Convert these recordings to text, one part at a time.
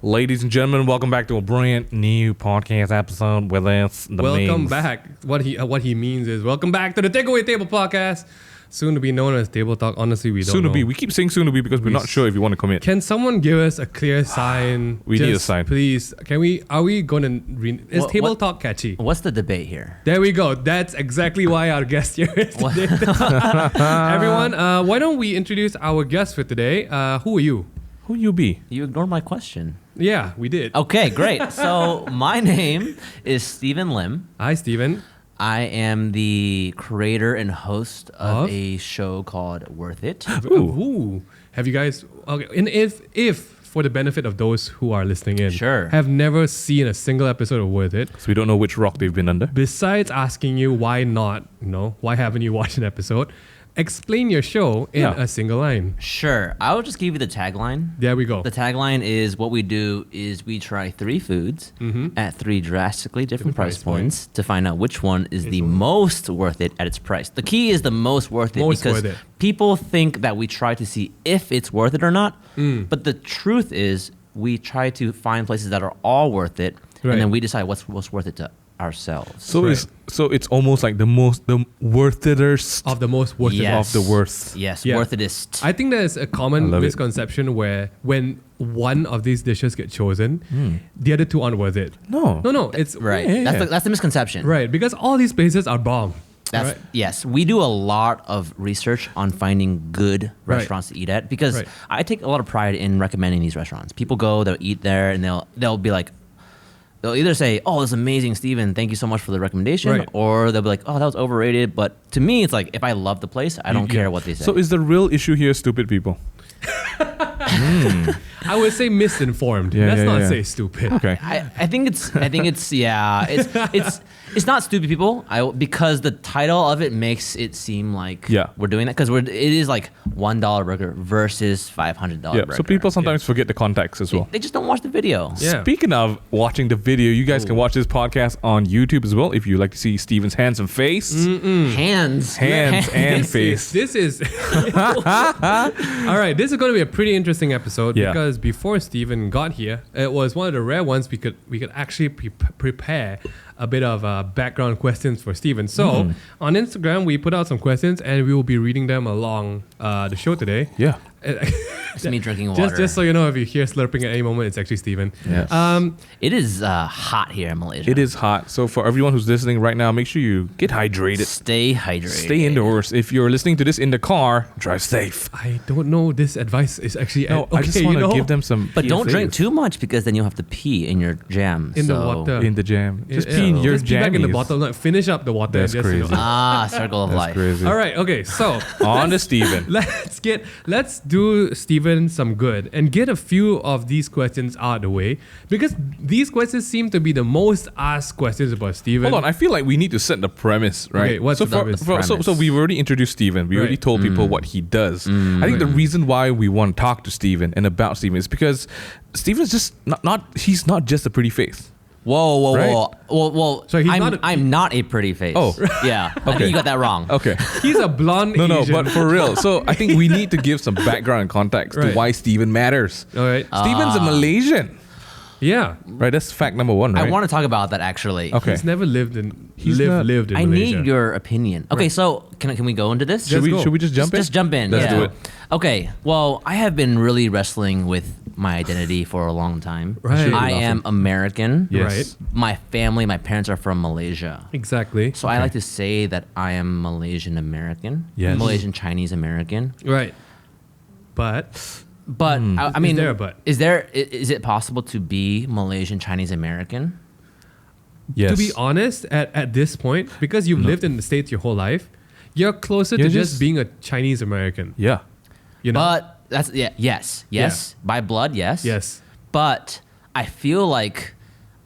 Ladies and gentlemen, welcome back to a brand new podcast episode with us. Welcome back. What he means is welcome back to the Takeaway Table podcast, soon to be known as Table Talk. Honestly, we don't soon know. to be. We keep saying soon to be because we're not sure if you want to commit. Can someone give us a clear sign? We need a sign. Please. Can we? Are we going to? Is Table Talk catchy? What's the debate here? There we go. That's exactly why our guest here is today. Everyone, why don't we introduce our guest for today? Who are you? Who you be? You ignored my question. Yeah, we did. Okay, great. So my name is Steven Lim. Hi, Steven. I am the creator and host of a show called Worth It. Ooh. Have you guys? Okay, and if for the benefit of those who are listening in, Sure. have never seen a single episode of Worth It. So we don't know which rock they've been under. Besides asking you why not, why haven't you watched an episode? Explain your show in a single line. Sure. I will just give you the tagline. There we go. The tagline is what we do is we try 3 foods at 3 drastically different price points to find out which one is the most worth it at its price. The key is the most worth it because people think that we try to see if it's worth it or not. But the truth is we try to find places that are all worth it and then we decide what's worth it to ourselves. So it's almost like the worth-itest of the most worth it of the worst. Yes, worth-itest. I think there's a common misconception where when one of these dishes get chosen, the other 2 aren't worth it. No. It's right. That's the misconception. Right, because all these places are bomb. Yes, we do a lot of research on finding good restaurants to eat at because I take a lot of pride in recommending these restaurants. People go, they'll eat there, and they'll be like, they'll either say, "Oh, this is amazing, Steven. Thank you so much for the recommendation," or they'll be like, "Oh, that was overrated." But to me, it's like if I love the place, I don't care what they say. So is the real issue here stupid people? I would say misinformed. Let's not say stupid. Okay. I think it's not stupid people. Because the title of it makes it seem like we're doing that because it is like $1 burger versus $500 burger. So people sometimes forget the context as well. They just don't watch the video. Yeah. Speaking of watching the video, you guys can watch this podcast on YouTube as well if you like to see Steven's handsome face. Hands and face. This is all right. This is going to be a pretty interesting episode because before Steven got here, it was one of the rare ones we could actually prepare a bit of background questions for Steven. So on Instagram, we put out some questions and we will be reading them along the show today. Yeah. It's me drinking water. Just so you know, if you hear slurping at any moment, it's actually Steven. Yes. It is hot here in Malaysia. It is hot. So for everyone who's listening right now, make sure you get hydrated. Stay hydrated. Stay indoors. If you're listening to this in the car, drive safe. I don't know. This advice is actually I just want to give them some. But don't drink too much because then you'll have to pee in your jam. In the water. In the jam. Just pee in your jam. Back in the bottle. Like, finish up the water. That's crazy. Circle of life. Crazy. All right. Okay. So on to Steven. Let's do Steven some good and get a few of these questions out of the way because these questions seem to be the most asked questions about Steven. Hold on, I feel like we need to set the premise, right? Okay, what's the premise? So we've already introduced Steven. We already told people what he does. I think the reason why we want to talk to Steven and about Steven is because Steven's just he's not just a pretty face. Whoa. So I'm not a pretty face. Oh. Yeah. I think you got that wrong. Okay. He's a blonde Asian. No, but for real. So I think we need to give some background and context to why Steven matters. All right. Steven's a Malaysian. Yeah. Right, that's fact number 1, right? I want to talk about that actually. Okay. He's never lived in Malaysia. I need your opinion. Okay, so can we go into this? Should we just jump in? Just jump in. Let's do it. Okay. Well, I have been really wrestling with my identity for a long time. Right. I am American. Yes. Right. My parents are from Malaysia. Exactly. So I like to say that I am Malaysian American. Yes. Malaysian Chinese American. Right. But I mean, is there a but? Is it possible to be Malaysian Chinese American? Yes. To be honest, at this point, because you've lived in the States your whole life, you're closer to just being a Chinese American. Yeah. You know? But that's yes. By blood, yes. Yes. But I feel like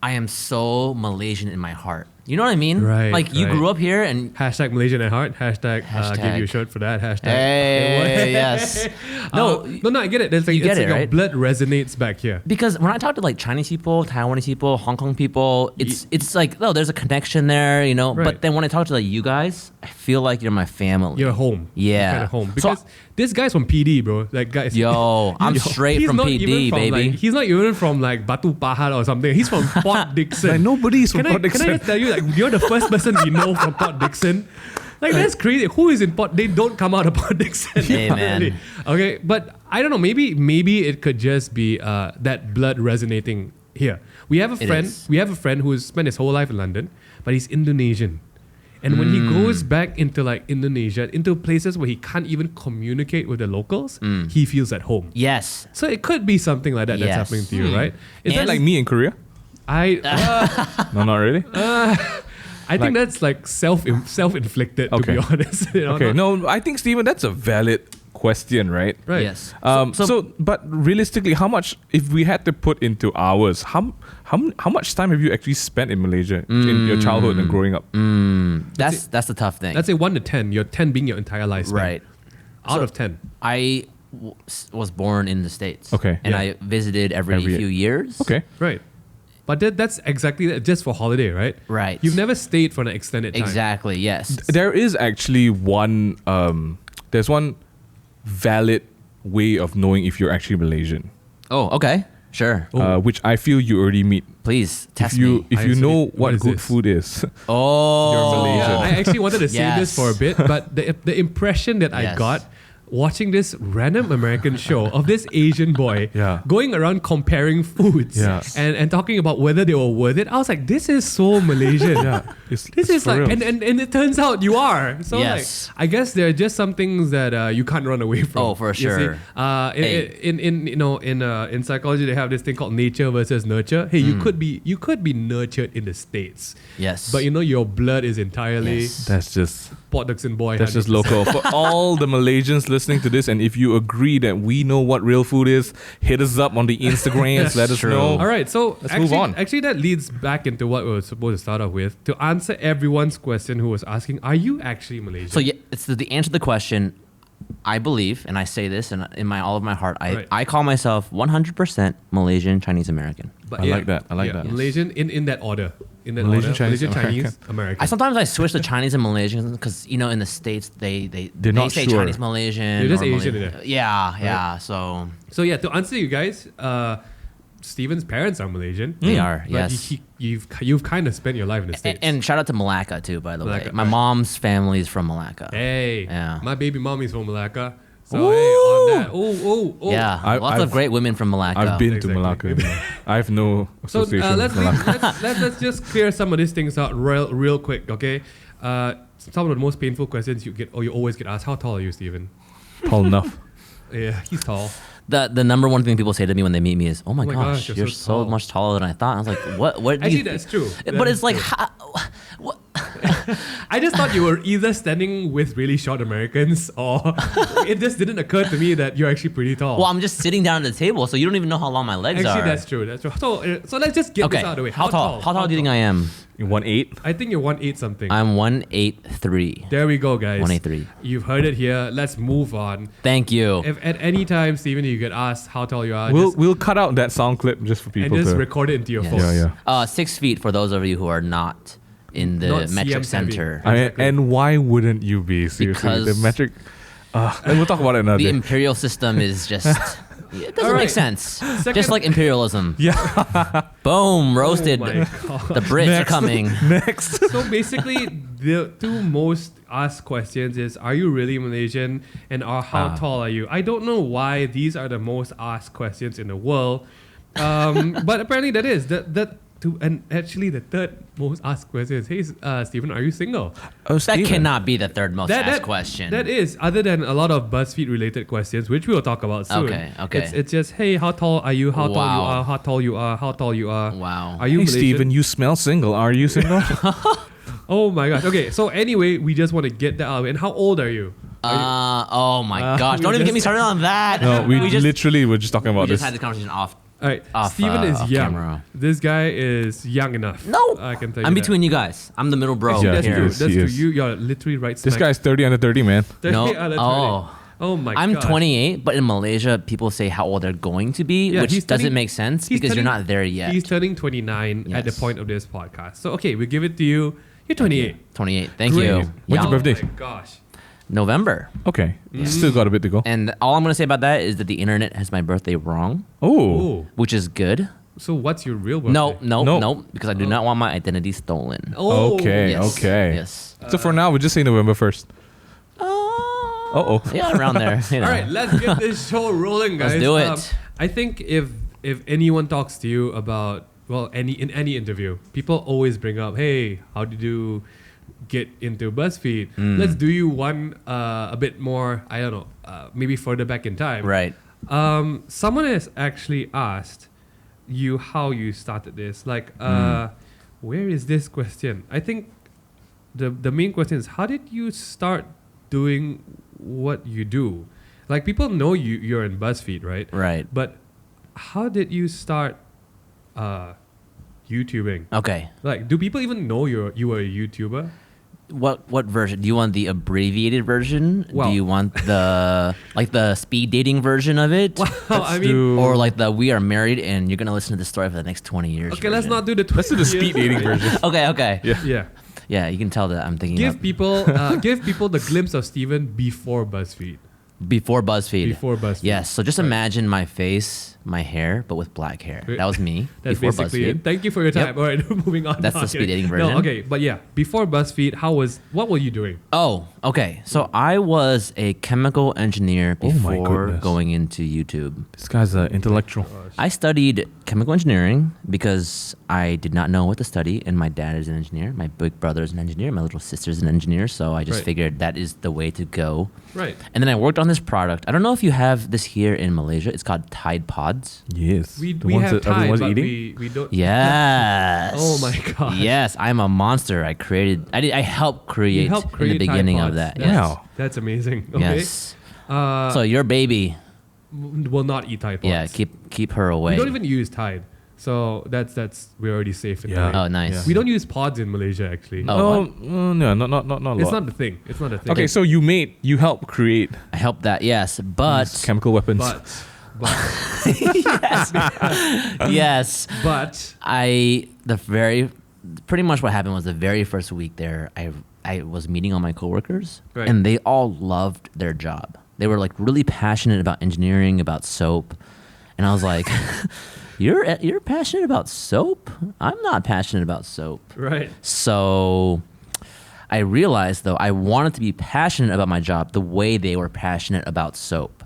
I am so Malaysian in my heart. You know what I mean? Right, Like you grew up here and Hashtag Malaysian at heart. Hashtag give you a shirt for that. Hashtag. hey, yes. No, No, I get it. It's like, you get it's it, like right? your blood resonates back here. because when I talk to like Chinese people, Taiwanese people, Hong Kong people, it's like there's a connection there, you know. Right. But then when I talk to like you guys, I feel like you're my family. You're home. Yeah. You're kind of home. So- Because this guy's from PD, bro. Like, guys. Yo, I'm straight he's from not PD, even from, baby. Like, he's not even from like Batu Pahat or something. He's from Port Dickson. Like nobody's from Port Can I Dickson. just tell you, like, you're the first person we know from Port Dickson. Like, that's crazy. Who is in Port? They don't come out of Port Dickson. Hey, man. Really. Okay, but I don't know. Maybe it could just be that blood resonating here. We have a It friend. is. We have a friend who's spent his whole life in London, but he's Indonesian. And when he goes back into like Indonesia, into places where he can't even communicate with the locals, he feels at home. Yes. So it could be something like that that's Yes. happening to you, right? Is Is that And- like me in Korea? I No, not really. I think that's like self-inflicted, to be Okay. honest. You know, Okay, not- no, I think Steven, that's a valid question, right? Right. Yes. But realistically, how much, if we had to put into hours, how much time have you actually spent in Malaysia in your childhood and growing up? That's the tough thing. Let's say 1 to 10. Your 10 being your entire lifespan. right. Out So- of 10. I was born in the States. Okay. And Yeah. I visited every Every- few years. Okay. Right. But that's exactly that, just for holiday, right? Right. You've never stayed for an extended time. Exactly. Yes. There is actually one, there's one valid way of knowing if you're actually Malaysian, Oh, okay. Sure. which I feel you already meet. Please test If you me. if I you see. know What what is good this? food is, Oh. You're Malaysian. Yeah, I actually wanted to say this Yes. for a bit, but the impression that I Yes. got watching this random American show of this Asian boy Yeah. going around comparing foods Yeah. and talking about whether they were worth it, I was like, this is so Malaysian. This it's is for like, real. and it turns out you are. So Yes. like, I guess there are just some things that you can't run away from. Oh, for you see. sure. Hey. In psychology, they have this thing called nature versus nurture. Hey, you could be nurtured in the States, Yes. but your blood is entirely Yes. that's just Port Dickson boy. that's just 100%. local. For all the Malaysians listening to this, and if you agree that we know what real food is, hit us up on the Instagrams. Let us True. know. All right, so Let's actually, move on. actually, that leads back into what we were supposed to start off with to answer everyone's question who was asking, "Are you actually Malaysian?" So yeah, it's the answer to the question. I believe, and I say this in my all of my heart. Right. I call myself 100% Malaysian Chinese American. But I like that. I like that. Malaysian in that order. In that Malaysian, order. Chinese, Malaysian, American. Chinese, American. I sometimes I switch to Chinese and Malaysian because in the States they not say sure. Chinese Malaysian. They're just or Asian, Malaysian. yeah. Yeah. So So yeah, to answer you guys, Steven's parents are Malaysian. They are, But yes. you've kind of spent your life in the States. and shout out to Malacca too, by the way. Malacca, My right. mom's family is from Malacca. Hey, Yeah. my baby mommy's from Malacca. So hey, on that. Oh. Yeah, lots I've- of great women from Malacca. I've been Exactly. to Malacca. I have no So association let's, with Malacca. let's just clear some of these things out real quick, okay? Some of the most painful questions you always get asked. How tall are you, Steven? Tall enough. Yeah, he's tall. The number one thing people say to me when they meet me is, "Oh my, my gosh, gosh, you're you're so so tall." much taller than I thought." I was like, "What? What?" do Actually, you that's true. But That it's is like, true. what? I just thought you were either standing with really short Americans or it just didn't occur to me that you're actually pretty tall. Well, I'm just sitting down at the table, so you don't even know how long my legs actually, are. that's true. That's true. So let's just get Okay, this out of the way. how tall? How tall do you think I am? You 1.8? I think you're 1.8 something. I'm 183. There we go, guys. 183. You've heard it here. Let's move on. Thank you. If at any time, Steven, you get asked how tall you are, We'll cut out that sound clip just for and people just to. record it into your Yes. phone. Yeah. 6 feet for those of you who are not in the Not metric CM heavy. center. Exactly. And why wouldn't you be? Seriously, Because- the metric. And we'll talk about it another The day. imperial system is just. It doesn't Alright. make sense. Second- Just like imperialism. Yeah. Boom, roasted. Oh my God. The Brits are coming. Next. So basically, the two most asked questions is, are you really Malaysian? And how tall are you? I don't know why these are the most asked questions in the world. But apparently that is. And actually the third most asked question is, hey, Steven, are you single? Oh, That cannot be the third most asked That question. That is, other than a lot of BuzzFeed related questions, which we will talk about soon. Okay. It's just, hey, how tall are you? How tall you Wow. are? How tall you are? How tall you are? Wow. Are you Hey, Malaysian? Steven, you smell single. Are you single? Oh my gosh. Okay, so anyway, we just want to get that out. And how old are you? Oh my gosh. we Don't even just- get me started on that. No, we just literally were just talking about we this. just had this conversation off All right, Off, Steven is off young. camera. This guy is young enough. No, I can tell you I'm that. between you guys. I'm the middle bro. Yeah, That's he true. is, That's he true. is. You're literally right. This smack guy's 30 under 30, man. No. Yeah, that's Oh. right. Oh my god. I'm 28, but in Malaysia, people say how old they're going to be, Yeah, which he's doesn't turning- make sense he's because you're turning- not there yet. He's turning 29 at the Yes. point of this podcast. So okay, we give it to you. You're 28. 28. Thank Great. you. When's your Oh birthday? my gosh. November. Okay. Still got a bit to go. And all I'm going to say about that is that the internet has my birthday wrong, Oh. Oh, which is good. so what's your real birthday? No, because I do not want my identity stolen. Oh, Okay. Yes. Okay. Yes. So for now, we'll just say November 1st. Uh-oh. Yeah, around there. You know. All right, let's get this show rolling, guys. Let's do it. I think if anyone talks to you about in any interview, people always bring up, hey, how did you get into Buzzfeed? Let's do you one a bit more. I don't know, maybe further back in time. Right. Someone has actually asked you how you started this. Like, where is this question? I think the main question is, how did you start doing what you do? Like, people know you're in Buzzfeed, right? Right. But how did you start YouTubing? Okay. Like, do people even know you were a YouTuber? What version? Do you want the abbreviated version? Well- Do you want the like the speed dating version of it? I mean, do- Or like the we are married and you're gonna listen to this story for the next 20 years. okay, let's version? not do the. Let's do the speed dating version. Okay. Yeah. Yeah. You can tell that I'm thinking Give of people the glimpse of Steven before Buzzfeed. before Buzzfeed. Before Buzzfeed. Yes. So just Right. imagine my face, my hair, but with black hair. That was me That's before basically BuzzFeed. it. Thank you for your time. Yep. All right, moving on. That's No, the I'm speed kidding. dating version. No, okay, but yeah, before BuzzFeed, what were you doing? Oh, okay. So I was a chemical engineer Oh my before goodness. going into YouTube. This guy's an intellectual. I studied chemical engineering because I did not know what to study, and my dad is an engineer. My big brother is an engineer. My little sister is an engineer. So I just Right. figured that is the way to go. Right. And then I worked on this product. I don't know if you have this here in Malaysia. It's called Tide Pods. Yes. We The ones have that time, everyone's but eating? we don't. Yes. Oh my God. Yes, I'm a monster. I helped create, You helped create in the beginning Tide of Pods. that. That's, Wow. That's amazing. Okay. Yes. Uh, So your baby, will not eat Tide Pods. yeah, keep her away. We don't even use Tide, so that's we're already safe in Yeah. that. Oh, nice. Yeah. We don't use pods in Malaysia actually. Oh, No, not a lot. It's not the thing. It's not a thing. Okay, so you helped create I helped that. Yes, but these chemical weapons. but yes, but pretty much what happened was the very first week there, I was meeting all my coworkers, Right. and they all loved their job. They were like really passionate about engineering, about soap, and I was like, "You're passionate about soap? I'm not passionate about soap." right. So I realized though I wanted to be passionate about my job the way they were passionate about soap.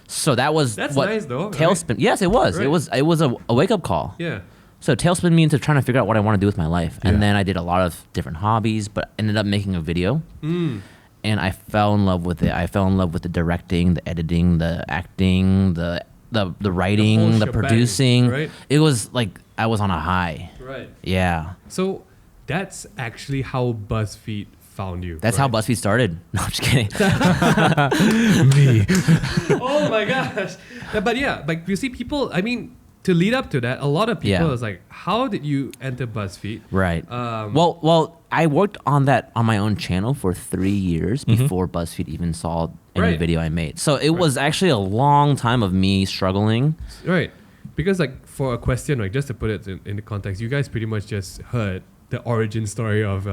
So that was That's what nice though, right? tailspin. Yes, it was. Right. It was a wake up call. Yeah. So tailspin me into trying to figure out what I want to do with my life. Yeah. And then I did a lot of different hobbies, but ended up making a video. Mm. And I fell in love with it. I fell in love with the directing, the editing, the acting, the writing, whole the shebang, producing. right? It was like I was on a high. Right. Yeah. So that's actually how BuzzFeed found you. That's how BuzzFeed started. No, I'm just kidding. Me. Oh my gosh. But yeah, like you see people, I mean, to lead up to that, a lot of people Yeah. is like, how did you enter BuzzFeed? Right. Um, Well, I worked on that on my own channel for 3 years before BuzzFeed even saw any Right. video I made. So it was actually a long time of me struggling. Right. Because like for a question, like just to put it in the context, you guys pretty much just heard the origin story of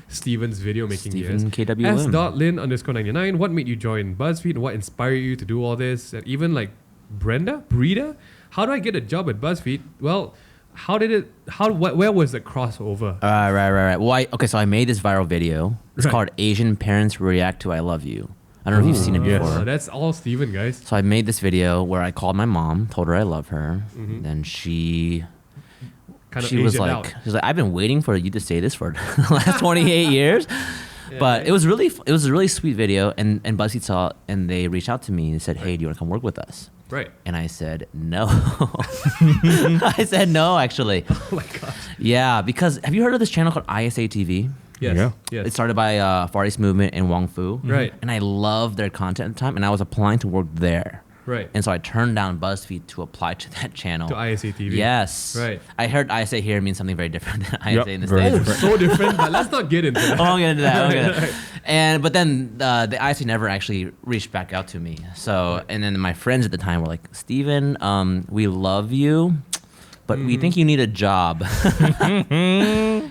Steven's video making years. Steven KW Lim. S.Lin_99, what made you join BuzzFeed? What inspired you to do all this? And even like Breda, how do I get a job at BuzzFeed? Well, where was the crossover? Right. Well, so I made this viral video. It's Right. called Asian Parents React to I Love You. I don't know if you've seen it yes. before. That's all Steven, guys. So I made this video where I called my mom, told her I love her. Then she Kind of she was Asianed like, out. I've been waiting for you to say this for the last 28 years. But it was a really sweet video, and BuzzFeed saw it, and they reached out to me and said, "Hey, do you want to come work with us?" Right. And I said no. I said no, actually. Oh my gosh. Yeah, because have you heard of this channel called ISA TV? Yes. Yeah. Yes. It's started by Far East Movement and Wong Fu. Right. And I loved their content at the time, and I was applying to work there. Right. And so I turned down BuzzFeed to apply to that channel. To ISA TV. Yes. Right. I heard ISA here means something very different than ISA in the very States. different. So different, but let's not get into that. I won't get into that. I won't get into that. But then the ISA never actually reached back out to me. So, and then my friends at the time were like, Steven, we love you, but we think you need a job.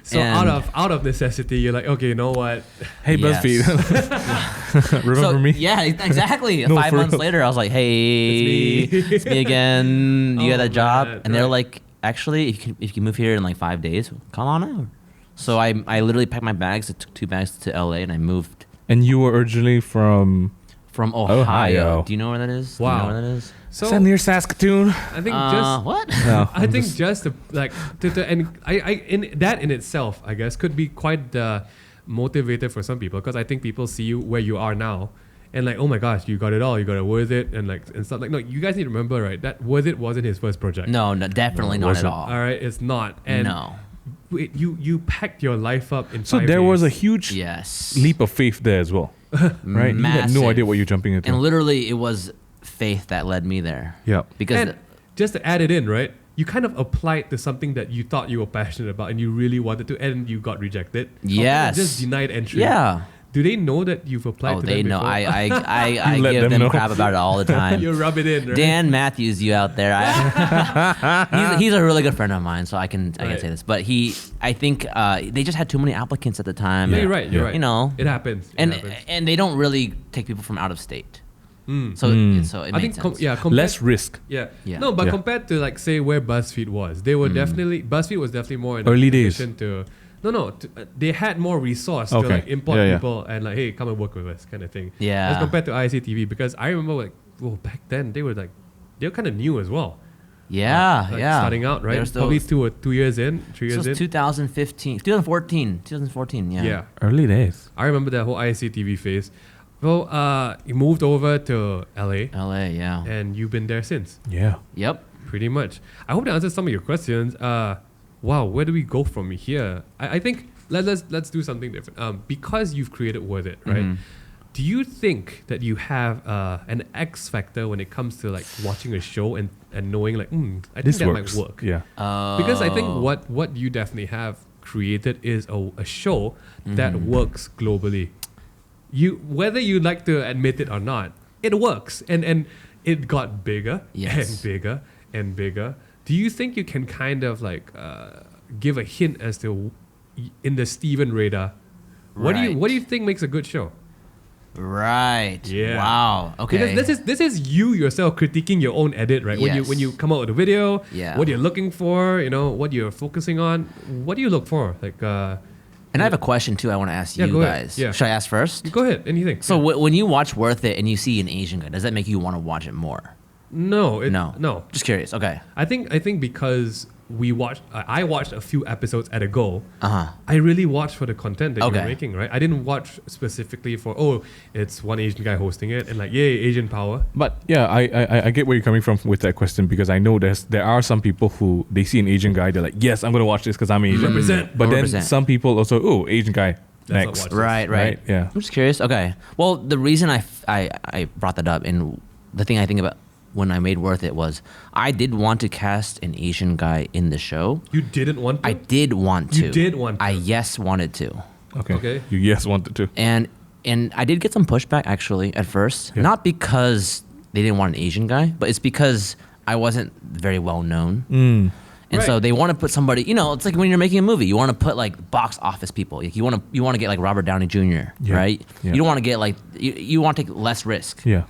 So out of necessity, you're like, okay, you know what? Hey, Yes. BuzzFeed. Remember me? Yeah, exactly. No, 5 for months real. later, I was like, hey, it's me again. You got a job? man, And they're right. like, actually, if you can move here in like 5 days, come on out. So I literally packed my bags. I took 2 bags to LA and I moved And you were originally from... from Ohio. Ohio. Do you know where that is? Wow. Do you know where that is? So Is that near Saskatoon? I think just What? No, I think just to, like and I in that in itself, I guess, could be quite motivator for some people, because I think people see you where you are now, and like, oh my gosh, you got it all, you got it Worth It, and like and stuff like. No, you guys need to remember, right? That Worth It wasn't his first project. No, definitely No, not at wasn't. all. All right, it's not. And No. you packed your life up in. So 5 there was a days. huge Yes. leap of faith there as well, right? You had no Massive. idea what you're jumping into. And literally, it was faith that led me there. Yeah. Because And just to add it in, right? You kind of applied to something that you thought you were passionate about and you really wanted to, and you got rejected. Yes. Or just denied entry. yeah. Do they know that you've applied Oh, to they them know. before? I You let give them them know. crap about it all the time. You rub it in, right? Dan Matthews, you out there? He's a really good friend of mine, so I can Right. say this. But I think they just had too many applicants at the time. Yeah, and, you're right. You're Yeah. right. You know, it happens. It and happens. and they don't really take people from out of state. Mm. So it I makes think sense. compared, Less risk. Yeah. Yeah. No, but Yeah. compared to like say where BuzzFeed was, they were definitely BuzzFeed was definitely more in a Early days. position to. They had more resource to Okay. like import Yeah, yeah. people and like, hey, come and work with us, kind of thing. Yeah. As compared to ICTV, because I remember like, well, back then they were kind of new as well. Yeah, Like yeah. starting out, right? There's Probably those- 2 years in, 3 This years was in. 2014. Yeah. Yeah. Early days. I remember that whole ICTV phase. Well, you moved over to LA LA. Yeah. and you've been there since, Yeah. Yep. pretty much. I hope that answers some of your questions. Wow, where do we go from here? I think let's do something different. Because you've created Worth It, right? Mhm. Do you think that you have an X factor when it comes to like watching a show and knowing like, I think This that works. might work? Yeah. Because I think Oh. what you definitely have created is a show that works globally. Whether you like to admit it or not, it works, and it got bigger Yes. and bigger and bigger. Do you think you can kind of like give a hint as to in the Steven radar? What Right. do you think makes a good show? Right. Yeah. Wow. Okay. Because this is you yourself critiquing your own edit, right? Yes. When you come out with a video, Yeah. what you're looking for, what you're focusing on. What do you look for? Like, And I have a question too. I want to ask Yeah, you go ahead. guys. Yeah. Should I ask first? go ahead. Anything. So Yeah. when you watch Worth It and you see an Asian guy, does that make you want to watch it more? No. No. Just curious. Okay. I think because I watched a few episodes at a go. Uh-huh. I really watched for the content that Okay. you're making, right? I didn't watch specifically for it's one Asian guy hosting it and like yay Asian power. But yeah, I get where you're coming from with that question, because I know there are some people who they see an Asian guy, they're like, yes, I'm gonna watch this because I'm Asian. Represent. But then 100%. some people also, Asian guy, Let's not next. watch this. Right. Yeah. I'm just curious. Okay. Well, the reason I brought that up, and the thing I think about when I made Worth It was I did want to cast an Asian guy in the show. You didn't want to? I did want to. You did want to. I wanted to. Okay. Okay. You wanted to. And I did get some pushback actually at first. Yeah. Not because they didn't want an Asian guy, but it's because I wasn't very well known. And so Right. they want to put somebody, it's like when you're making a movie, you want to put like box office people. Like you want to get like Robert Downey Jr., Yeah. right? Yeah. You don't want to get like you want to take less risk. Yeah.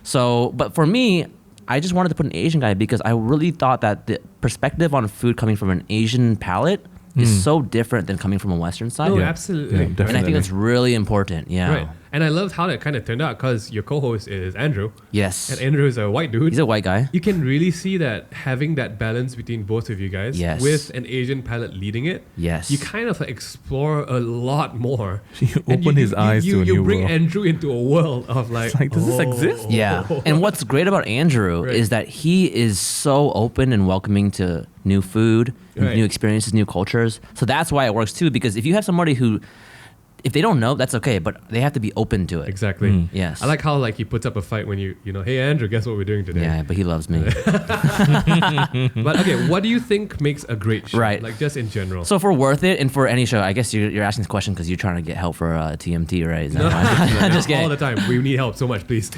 So, but for me, I just wanted to put an Asian guy because I really thought that the perspective on food coming from an Asian palate is so different than coming from a Western side. No, Yeah. absolutely. Yeah, Right. And I definitely. think that's really important. Yeah. Right. And I loved how that kind of turned out because your co-host is Andrew. Yes. And Andrew is a white dude. He's a white guy. You can really see that having that balance between both of you guys Yes. with an Asian palette leading it. Yes. You kind of explore a lot more. You And open his eyes to a you new bring world. Andrew into a world of like, It's like, does this exist? Yeah. And what's great about Andrew Right. is that he is so open and welcoming to new food, Right. new experiences, new cultures. So that's why it works too. Because if you have somebody who if they don't know, that's okay, but they have to be open to it. Exactly. Yes. I like how like he puts up a fight when you know, hey Andrew, guess what we're doing today? Yeah, but he loves me. But okay, what do you think makes a great show? Right. Like just in general. So for Worth It and for any show, I guess you're asking this question because you're trying to get help for TMT, right? Is that why? Just kidding. All the time. We need help so much, please.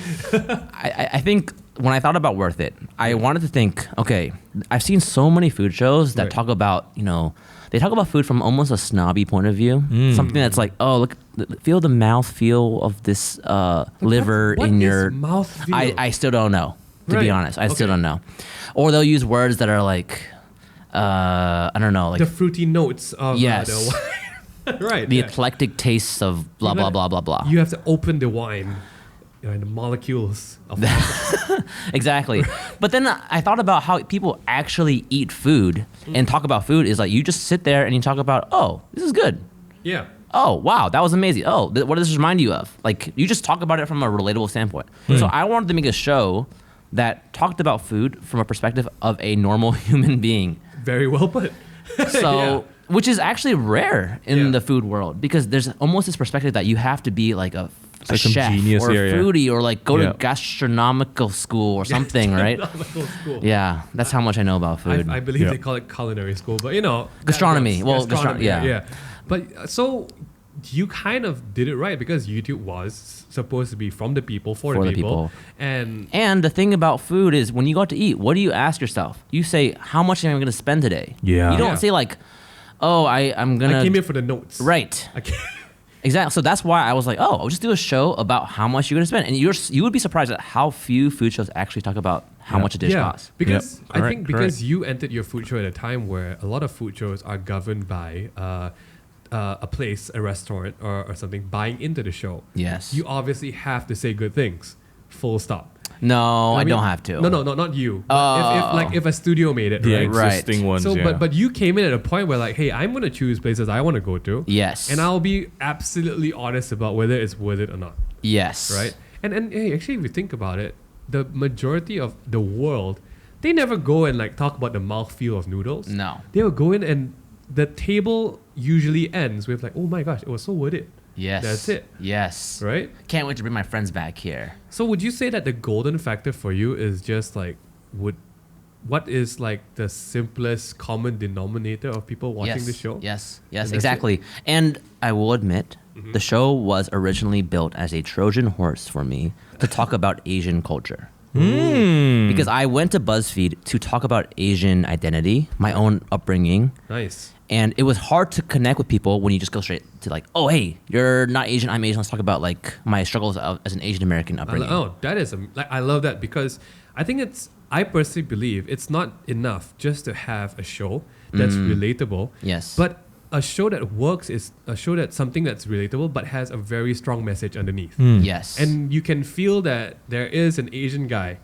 I think when I thought about Worth It, I wanted to think, okay, I've seen so many food shows that talk about, they talk about food from almost a snobby point of view. Something that's like, oh, look, feel the mouthfeel of this liver what in is your mouthfeel? I still don't know, to be honest. I still don't know. Or they'll use words that are like, I don't know, like the fruity notes of yes. the wine. Right. The eclectic tastes of blah, blah, blah, blah, blah. You have to open the wine. And the molecules of Exactly. But then I thought about how people actually eat food and talk about food is like you just sit there and you talk about, oh, this is good. Yeah. Oh, wow, that was amazing. Oh, what does this remind you of? Like you just talk about it from a relatable standpoint. So I wanted to make a show that talked about food from a perspective of a normal human being. Very well put. So, which is actually rare in the food world because there's almost this perspective that you have to be like a chef genius or a foodie or like go to Yep. gastronomical school or something, right? School. Yeah, that's how much I know about food. I believe they call it culinary school, but Gastronomy. Well, Well, yeah. But so you kind of did it right because YouTube was supposed to be from the people for the people. And the thing about food is when you go out to eat, what do you ask yourself? You say, how much am I going to spend today? Yeah. You don't say like, oh, I'm going to... I came here for the notes. Right. Exactly. So that's why I was like, oh, I'll just do a show about how much you're going to spend. And you would be surprised at how few food shows actually talk about how much a dish costs. Because I think because you entered your food show at a time where a lot of food shows are governed by a place, a restaurant or something buying into the show. Yes. You obviously have to say good things. Full stop. No, I mean, don't have to. No, not you. If a studio made it, The right? existing ones, So, yeah. but you came in at a point where like, hey, I'm gonna choose places I want to go to. Yes. And I'll be absolutely honest about whether it's worth it or not. Yes. Right. And hey, actually, if you think about it, the majority of the world, they never go and like talk about the mouthfeel of noodles. No. They will go in and the table usually ends with like, oh my gosh, it was so worth it. Yes. That's it. Yes. Right? Can't wait to bring my friends back here. So would you say that the golden factor for you is just like what is like the simplest common denominator of people watching the show? Yes, And exactly. And I will admit, the show was originally built as a Trojan horse for me to talk about Asian culture. Because I went to Buzzfeed to talk about Asian identity, my own upbringing. Nice. And it was hard to connect with people when you just go straight to like, oh, hey, you're not Asian, I'm Asian. Let's talk about like my struggles as an Asian American upbringing. That is I love that because I think I personally believe it's not enough just to have a show that's relatable. Yes. But a show that works is a show that's something that's relatable but has a very strong message underneath. Yes. And you can feel that there is an Asian guy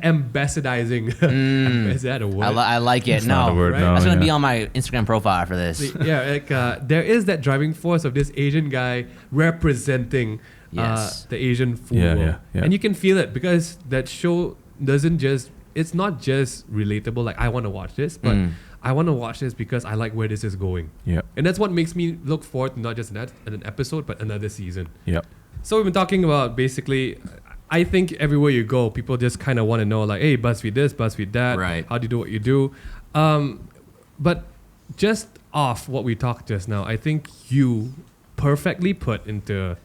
ambassadizing. Is that a word? I like it. It's not a word, right? no, That's going to be on my Instagram profile for this. There is that driving force of this Asian guy representing Yes. the Asian food Yeah, world. yeah. And you can feel it because that show it's not just relatable, like I want to watch this, but I want to watch this because I like where this is going. Yep. And that's what makes me look forward to not just an episode, but another season. Yep. So we've been talking about basically, I think everywhere you go, people just kind of want to know like, hey, BuzzFeed this, BuzzFeed that. Right. How do you do what you do? But just off what we talked just now, I think you perfectly put into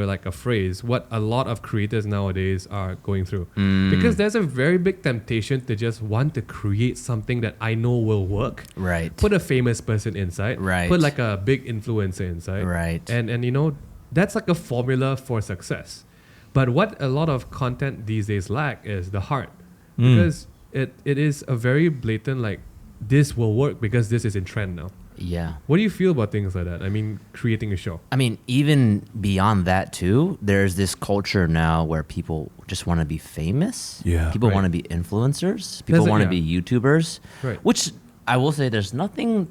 like a phrase what a lot of creators nowadays are going through. Because there's a very big temptation to just want to create something that I know will work. Right. Put a famous person inside. Right. Put like a big influencer inside. Right. And that's like a formula for success. But what a lot of content these days lack is the heart. Because it is a very blatant like this will work because this is in trend now. Yeah. What do you feel about things like that? I mean, creating a show. I mean, even beyond that too, there's this culture now where people just want to be famous. Yeah. People Right. want to be influencers. People want to be YouTubers. Right. Which I will say there's nothing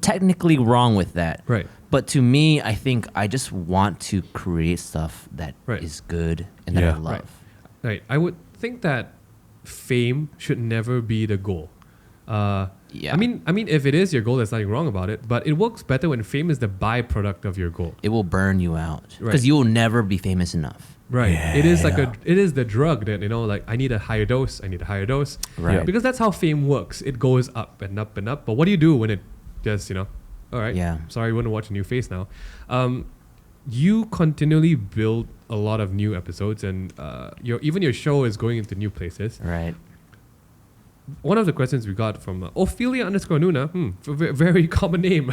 technically wrong with that. Right. But to me, I think I just want to create stuff that is Right. good and that I Yeah. love. Right. I would think that fame should never be the goal. Yeah. I mean, if it is your goal, there's nothing wrong about it. But it works better when fame is the byproduct of your goal. It will burn you out because Right. you will never be famous enough. Right. Yeah. It is it is the drug that, like I need a higher dose. I need a higher dose. Right. Yeah. Because that's how fame works. It goes up and up and up. But what do you do when it just, all right. Yeah. Sorry, we want to watch a new face now. You continually build a lot of new episodes, and your show is going into new places. Right. One of the questions we got from Ophelia_Nuna, very common name.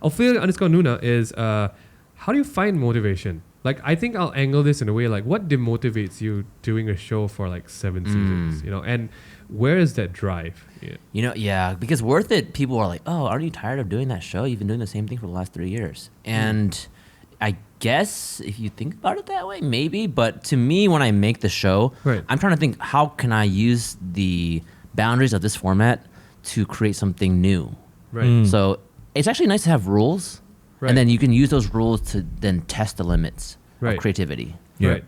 Ophelia_Nuna is, how do you find motivation? Like, I think I'll angle this in a way like, what demotivates you doing a show for like 7 seasons, and where is that drive? Yeah. Because Worth It, people are like, oh, aren't you tired of doing that show? You've been doing the same thing for the last 3 years. And I guess if you think about it that way, maybe. But to me, when I make the show, Right. I'm trying to think, how can I use the boundaries of this format to create something new? Right. So it's actually nice to have rules. Right. And then you can use those rules to then test the limits Right. of creativity. Yeah. Right.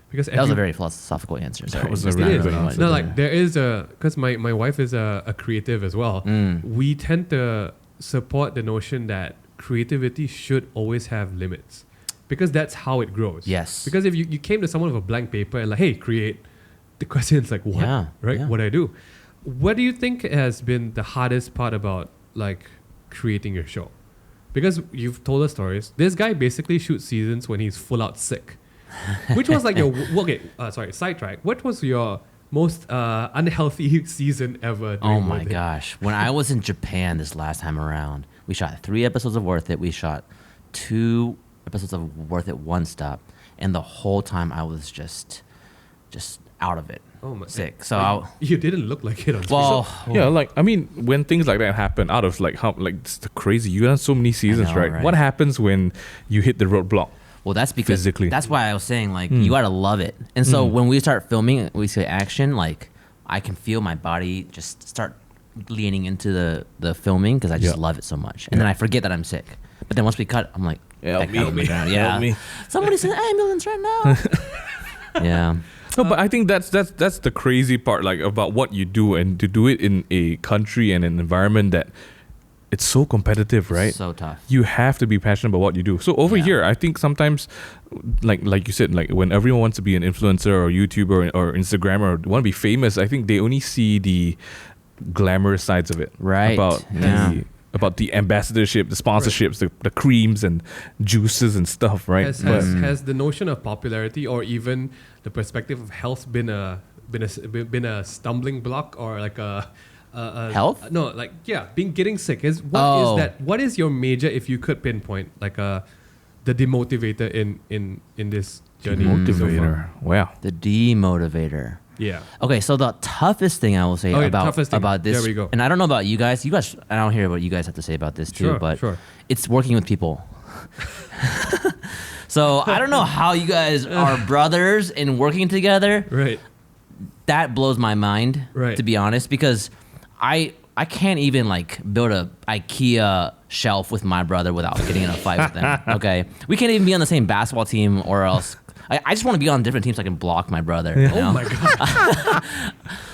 Because That was a very philosophical answer. Sorry. was a It's really not good really answer. much. No, like there is because my wife is a creative as well. We tend to support the notion that creativity should always have limits because that's how it grows. Yes. Because if you came to someone with a blank paper and like, hey, create, the question is like, what? Yeah, Right? yeah. What do I do? What do you think has been the hardest part about like creating your show? Because you've told us stories. This guy basically shoots seasons when he's full out sick. Which was like sidetrack. What was your most unhealthy season ever? Oh during my Worth It? gosh. When I was in Japan this last time around, we shot 3 episodes of Worth It. We shot 2 episodes of Worth It One Stop. And the whole time I was just out of it. Oh my, Sick. So like, you didn't look like it on screen. well, Yeah, like I mean, when things like that happen, out of like how like it's the crazy. You done so many seasons, know, right? right? What happens when you hit the roadblock? well, that's because Physically. that's why I was saying like you gotta love it. And so when we start filming, we say action, like I can feel my body just start leaning into the filming because I just Yeah. love it so much. And then I forget that I'm sick. But then once we cut, I'm like, Help me. help me. Yeah. Help me. Somebody said ambulance right now. Yeah. No, but I think that's the crazy part, like about what you do, and to do it in a country and an environment that it's so competitive, right? So tough. You have to be passionate about what you do. So over Yeah. here, I think sometimes, like you said, like when everyone wants to be an influencer or YouTuber or Instagrammer or want to be famous, I think they only see the glamorous sides of it, Right. about the ambassadorship, the sponsorships, the creams and juices and stuff, right? Has the notion of popularity or even the perspective of health been a stumbling block or like a Health? No, like getting sick is what is your major, if you could pinpoint like the demotivator in this journey? so far? Motivator. Wow. The demotivator. Yeah. Okay, so the toughest thing I will say toughest thing. about this, There we go. and I don't know about you guys. I don't hear what you guys have to say about this too, Sure, but sure. it's working with people. So I don't know how you guys are brothers and working together. Right. That blows my mind, Right. to be honest, because I can't even like build a IKEA shelf with my brother without getting in a fight with them. Okay, we can't even be on the same basketball team, or else I just want to be on different teams so I can block my brother. You know? Oh my god.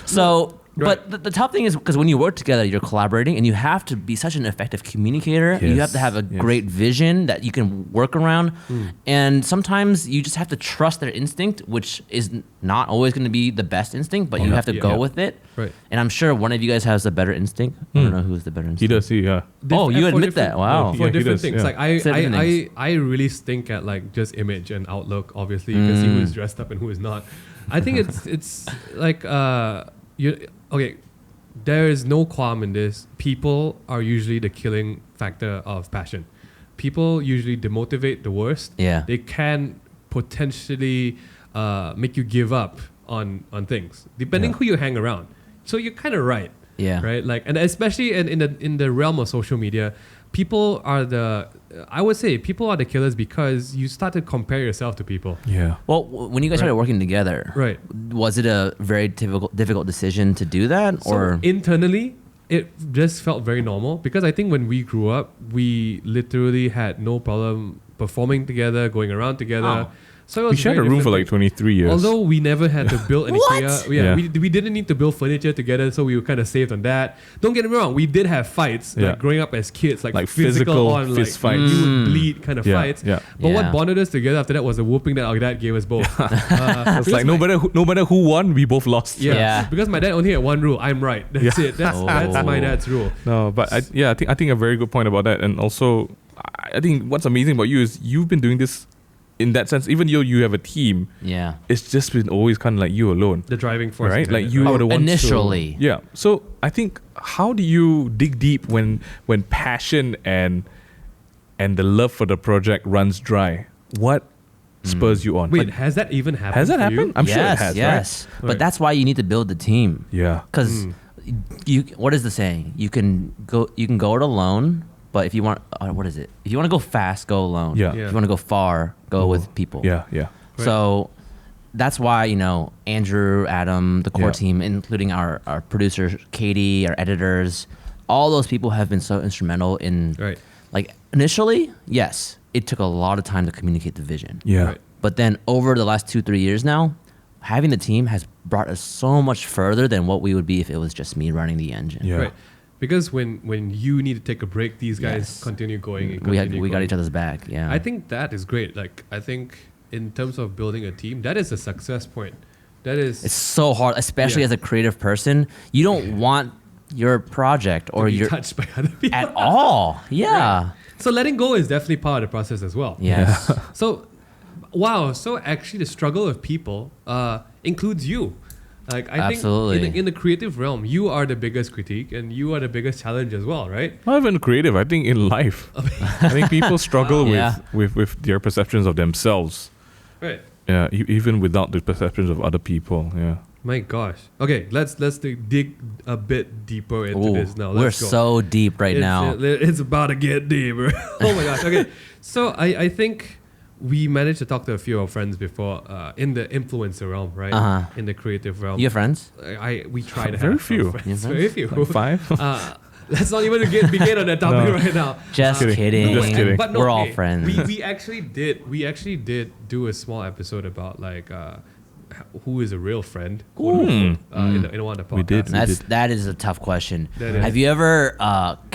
So, Right. but the tough thing is because when you work together, you're collaborating, and you have to be such an effective communicator. You have to have a Yes. great vision that you can work around, and sometimes you just have to trust their instinct, which is not always going to be the best instinct, but you have to go with it. Right. And I'm sure one of you guys has a better instinct. I don't know who's the better instinct. He does see, yeah. Oh, you For admit that? different- Wow. For Yeah, he different does, things. yeah. Like I Different things. really stink at like just image and outlook, obviously, you can see who is dressed up and who is not. I think it's like there is no qualm in this. People are usually the killing factor of passion. People usually demotivate the worst. Yeah. They can potentially make you give up on things, depending who you hang around. So you're kind of right. Yeah. Right. Like, and especially in the realm of social media, people are the killers because you start to compare yourself to people. Yeah. Well, when you guys started working together, Right. was it a very difficult decision to do that, So or internally, it just felt very normal because I think when we grew up, we literally had no problem performing together, going around together. Oh. So we shared a room for like 23 years. Although we never had to build any What? we didn't need to build furniture together, so we were kind of saved on that. Don't get me wrong, we did have fights like growing up as kids, like physical on, fist like fights. you would bleed kind of fights. Yeah. But what bonded us together after that was a whooping that our dad gave us both. It's like no matter who won, we both lost. Yeah. Because my dad only had one rule: I'm right. That's it. That's my dad's rule. No, but I think a very good point about that, and also I think what's amazing about you is you've been doing this. In that sense, even though you have a team, it's just been always kind of like you alone. The driving force, right? Like you are the one. Initially, So I think, how do you dig deep when passion and the love for the project runs dry? What spurs you on? Wait, has that even happened? Has that happened? You? I'm sure it has. Yes, right? But that's why you need to build the team. Yeah, because you. What is the saying? You can go it alone. But if you want, what is it? If you want to go fast, go alone. Yeah. If you want to go far, go with people. Yeah. Right. So that's why, Andrew, Adam, the core team, including our producers, Katie, our editors, all those people have been so instrumental in, like, initially, yes, it took a lot of time to communicate the vision. Yeah. Right. But then over the last 2-3 years now, having the team has brought us so much further than what we would be if it was just me running the engine. Yeah. Right. Because when you need to take a break, these guys continue going. And we got each other's back. Yeah, I think that is great. Like, I think in terms of building a team, that is a success point. It's so hard, especially as a creative person. You don't want your project or your touched by other people at all. Yeah. Right. So letting go is definitely part of the process as well. Yes. So, wow. So actually, the struggle of people includes you. Like, I think in the creative realm, you are the biggest critique and you are the biggest challenge as well, right? Not even creative. I think in life, I think people struggle with their perceptions of themselves. Right. Yeah, even without the perceptions of other people. Yeah. My gosh. Okay, let's dig a bit deeper into this now. We're Let's go. so deep now. It's about to get deeper. Oh my gosh. Okay, so I think we managed to talk to a few of our friends before in the influencer realm, right? In the creative realm. You have friends? We tried to very have few. Friends. Very few. Like 5? Let's not even begin on that topic right now. Just kidding. Just kidding. But we're all friends. We actually did do a small episode about like who is a real friend, quote unquote, in one of the podcasts. We did. That is a tough question. That is. Have you ever?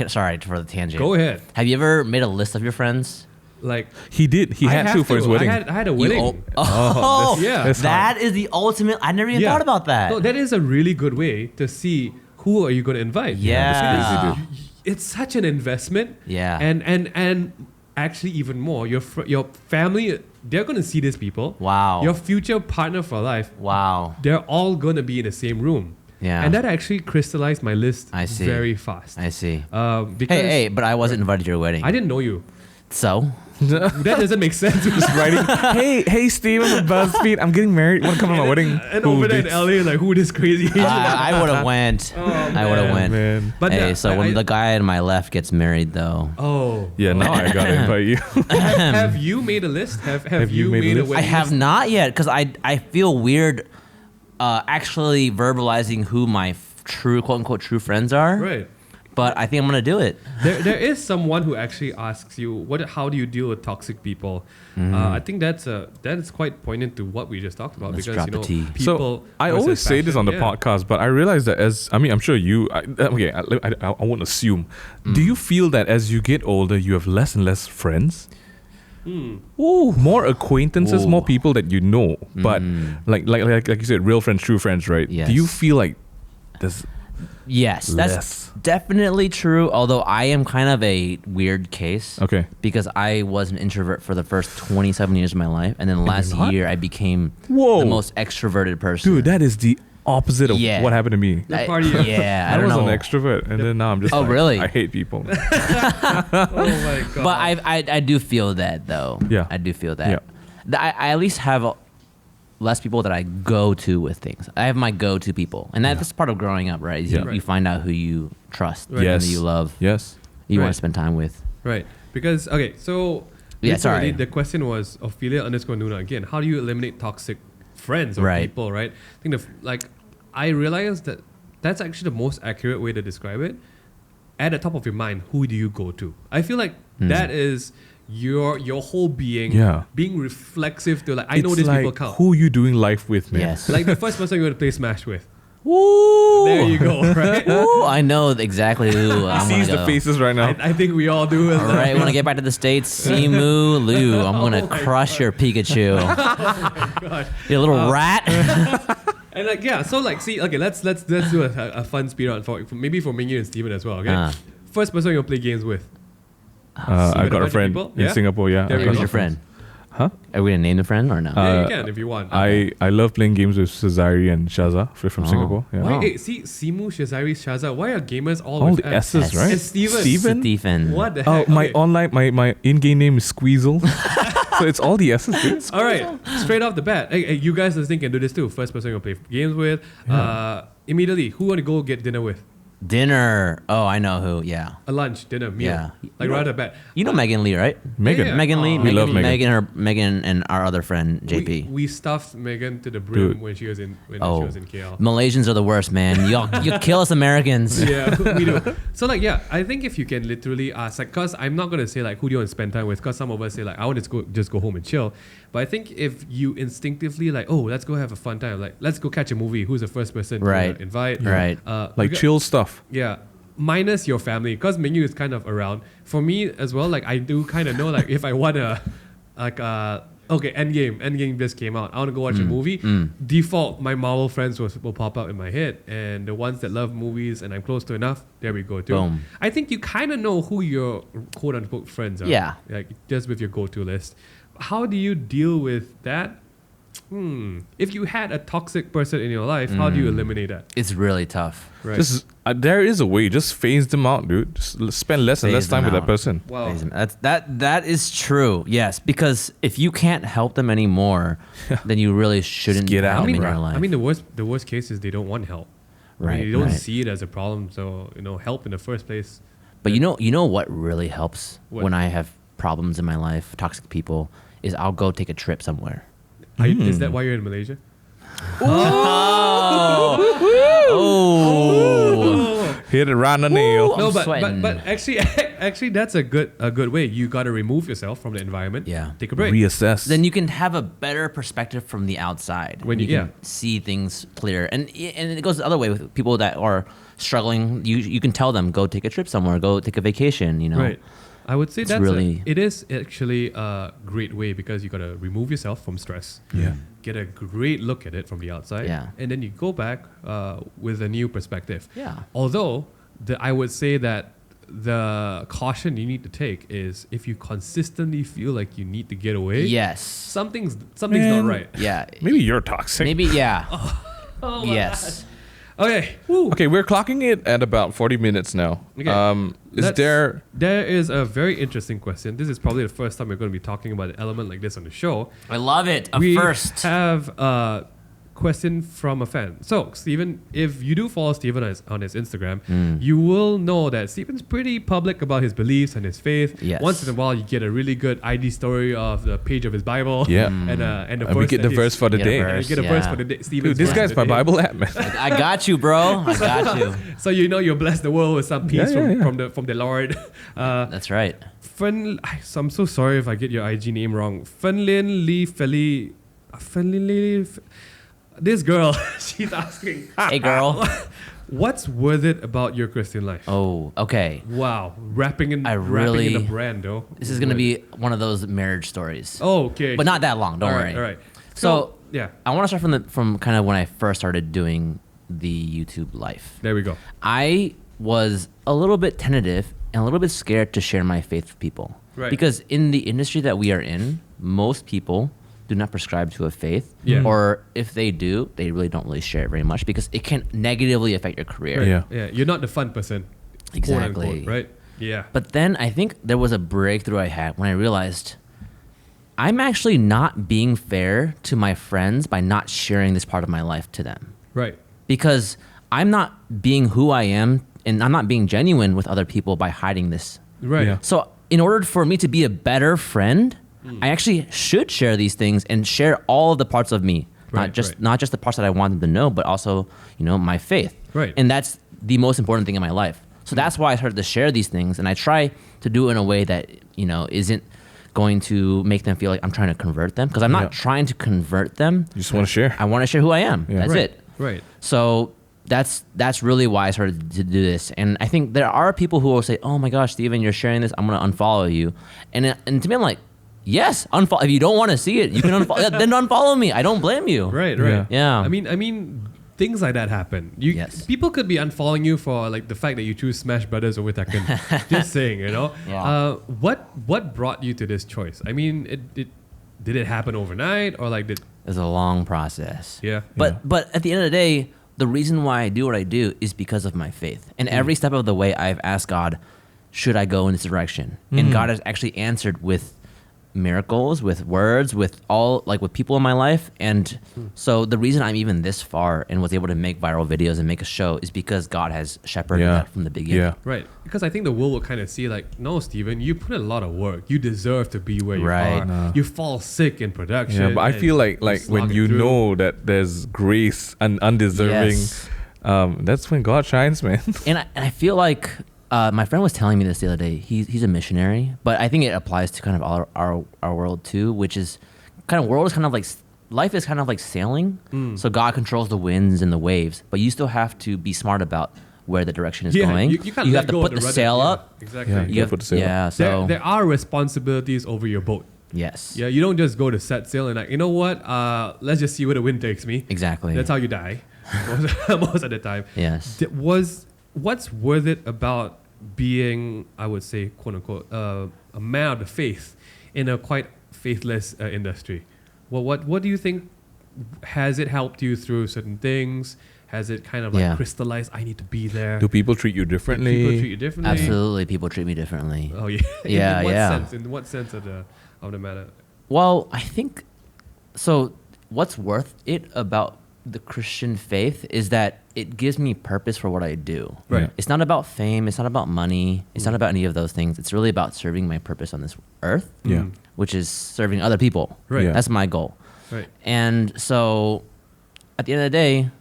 Sorry for the tangent. Go ahead. Have you ever made a list of your friends? Like, he did. He had to for his wedding. I had a wedding. That is the ultimate. I never even thought about that. No, that is a really good way to see who are you going to invite. Yeah. It's such an investment. Yeah. And actually even more, your family, they're going to see these people. Wow. Your future partner for life. Wow. They're all going to be in the same room. Yeah. And that actually crystallized my list see. very fast. I see. Because Hey, but I wasn't invited to your wedding. I didn't know you. So? That doesn't make sense. Just writing, hey Steven from Buzzfeed, I'm getting married. Want to come to my wedding? And over there in LA, like, who this crazy Asian? I would have went. I would have went. Man. But hey, when the guy on my left gets married, though. Oh. Yeah, now I gotta invite you. Have you made a list? Have you made a list? wedding I have list? not yet because I feel weird actually verbalizing who my true, quote unquote, true friends are. Right. But I think I'm gonna do it. There is someone who actually asks you, how do you deal with toxic people? I think that is quite poignant to what we just talked about. Let's because drop a T. people. So I always say this on the podcast, but I realize that I'm sure you. I won't assume. Do you feel that as you get older, you have less and less friends? Ooh, more acquaintances, more people that you know, but like you said, real friends, true friends, right? Yes. Do you feel like there's Yes, less? that's definitely true. Although I am kind of a weird case. Okay. Because I was an introvert for the first 27 years of my life, and then last year I became Whoa. the most extroverted person. Dude, that is the opposite of Yeah. what happened to me. You're partying. Yeah, I I don't was know. an extrovert, and then now I'm just. Oh, like, really? I hate people. Oh my god. But I do feel that though. Yeah. I do feel that. I at least have less people that I go to with things. I have my go-to people, and that's part of growing up, right? You find out who you trust and Yes. who you love. Yes. You want Right. to spend time with. Right. Because, okay, so Yeah, literally sorry. the question was Ophelia_Nuna again. How do you eliminate toxic friends or Right. people, right? I think I realized that that's actually the most accurate way to describe it. At the top of your mind, who do you go to? I feel like that is your whole being being reflexive to like, I know these people count. Who you doing life with, man? Yes. Like the first person you're going to play Smash with. Woo! There you go, right? Woo! I know exactly who I'm Sees the faces right now. I think we all do. All right, when I get back to the States, Simu Liu, I'm gonna crush your Pikachu. Gosh. You little rat. And like so like see okay let's do a fun speed round for maybe for MingY and Steven as well. Okay, first person you'll play games with. I've got a friend in Singapore. Yeah, who's your friend? Huh? Are we gonna name the friend or no? Yeah, you can if you want. I love playing games with Cesari and Shaza from Singapore. Yeah. Why, hey, see, Simu, Shazari, Shaza, why are gamers all the with S's, right? And Steven. Stephen. What the heck? My online my in-game name is Squeezle. So it's all the S's, dude. All right, straight off the bat. Hey, you guys listening can do this too. First person you'll play games with. Immediately, who want to go get dinner with? Dinner. Oh, I know who. Yeah. A lunch, dinner, meal. Yeah. Like right off the bat. You know Megan Lee, right? Megan. Yeah. Megan Lee. We love Megan. Megan and our other friend JP. We stuffed Megan to the brim when she was in KL. Malaysians are the worst, man. You kill us Americans. Yeah, we do. So like, I think if you can literally ask, like, cause I'm not gonna say like who do you want to spend time with, cause some of us say like I want to just go home and chill. But I think if you instinctively like, oh, let's go have a fun time, like let's go catch a movie. Who's the first person to invite? Right. Like chill stuff. Yeah. Minus your family, because MingY is kind of around. For me as well, like I do kind of know like if I want to, like okay, Endgame just came out. I want to go watch a movie. Default, my Marvel friends will pop up in my head, and the ones that love movies and I'm close to enough, there we go too. Boom. I think you kind of know who your quote unquote friends are. Yeah. Like just with your go-to list. How do you deal with that? If you had a toxic person in your life, how do you eliminate that? It's really tough. Right. There is a way. Just phase them out, dude. Just spend less and less time with that person. Wow. That is true. Yes, because if you can't help them anymore, then you really shouldn't get out in your life. I mean, the worst case is they don't want help. Right. They don't see it as a problem. So help in the first place. But you know what really helps What? when I have problems in my life, toxic people, is I'll go take a trip somewhere. Is that why you're in Malaysia? Oh. Hit it around the nail. No, sweating. but actually that's a good way. You got to remove yourself from the environment. Yeah. Take a break. Reassess. Then you can have a better perspective from the outside. When you- can see things clear. And it goes the other way with people that are struggling. You can tell them, go take a trip somewhere, go take a vacation, Right. I would say It's that's really- it is actually a great way because you got to remove yourself from stress. Yeah. Get a great look at it from the outside. Yeah. And then you go back with a new perspective. Yeah. Although I would say that the caution you need to take is if you consistently feel like you need to get away. Yes. Something's not right. Yeah. Maybe you're toxic. Maybe, yeah. Oh, Yes. Okay. Woo. Okay, we're clocking it at about 40 minutes now. Okay. There is a very interesting question. This is probably the first time we're going to be talking about an element like this on the show. I love it. We First. have a question from a fan. So, Steven, if you do follow Steven on his Instagram, you will know that Steven's pretty public about his beliefs and his faith. Yes. Once in a while, you get a really good ID story of the page of his Bible. Yeah. And the we verse get the verse for the day. and you get a verse for the day. Steven's Dude, this verse guy's for the my day. Bible app, man. I got you, bro. I got you. So you'll bless the world with some peace Yeah. from the Lord. That's right. So I'm so sorry if I get your IG name wrong. Fenlin Lee Feli. Fenlin Lee. This girl, she's asking, Hey, girl. what's worth it about your Christian life? Oh, okay. Wow, wrapping in the brand, though. This is going to be one of those marriage stories. Oh, okay. But not that long. Don't worry. All right. So, yeah, I want to start from kind of when I first started doing the YouTube life. there we go. I was a little bit tentative and a little bit scared to share my faith with people. Right. Because in the industry that we are in, most people do not prescribe to a faith. Yeah. Or if they do, they really don't really share it very much because it can negatively affect your career. Yeah. Yeah, you're not the fun person. Exactly. Quote unquote, right? Yeah. But then I think there was a breakthrough I had when I realized I'm actually not being fair to my friends by not sharing this part of my life to them. Right. Because I'm not being who I am and I'm not being genuine with other people by hiding this. Right. Yeah. So in order for me to be a better friend, I actually should share these things and share all of the parts of me. Right, Not just the parts that I want them to know, but also, my faith. Right. And that's the most important thing in my life. So that's why I started to share these things, and I try to do it in a way that, isn't going to make them feel like I'm trying to convert them, because I'm not trying to convert them. You just want to share. I want to share who I am. That's it. Right. So that's really why I started to do this. And I think there are people who will say, "Oh my gosh, Steven, you're sharing this. I'm going to unfollow you." And to me, I'm like, yes, unfollow. If you don't want to see it, you can unfollow. Then unfollow me. I don't blame you. Right. Yeah. I mean, things like that happen. People could be unfollowing you for like the fact that you choose Smash Brothers over Tekken. Just saying, Yeah. What brought you to this choice? I mean, did it happen overnight, or like did? It's a long process. Yeah. But at the end of the day, the reason why I do what I do is because of my faith. And every step of the way, I've asked God, should I go in this direction? And God has actually answered with miracles, with words, with people in my life. And so the reason I'm even this far and was able to make viral videos and make a show is because God has shepherded that from the beginning. Yeah. Right. Because I think the world will kind of see like, no, Steven, you put in a lot of work. You deserve to be where you are. You fall sick in production. Yeah, but I feel like when you know that there's grace and undeserving, that's when God shines, man. And I feel like my friend was telling me this the other day. He's a missionary, but I think it applies to kind of our world too, which is world is kind of like life is kind of like sailing. So God controls the winds and the waves, but you still have to be smart about where the direction is going. You have to put the sail up. Exactly. Yeah, you have to put the sail up. So there are responsibilities over your boat. Yes. Yeah, you don't just go to set sail and like, you know what? Let's just see where the wind takes me. Exactly. That's how you die most of the time. Yes. What's worth it about being, I would say, quote unquote, a man of the faith in a quite faithless industry? What do you think? Has it helped you through certain things? Has it kind of like crystallized? I need to be there. Do people treat you differently? People treat you differently. Absolutely, people treat me differently. Oh yeah. In what sense of the matter? Well, I think so. What's worth it about the Christian faith is that it gives me purpose for what I do. Right. It's not about fame. It's not about money. It's not about any of those things. It's really about serving my purpose on this earth. Yeah. Which is serving other people. Right. Yeah. That's my goal. Right. And so at the end of the day,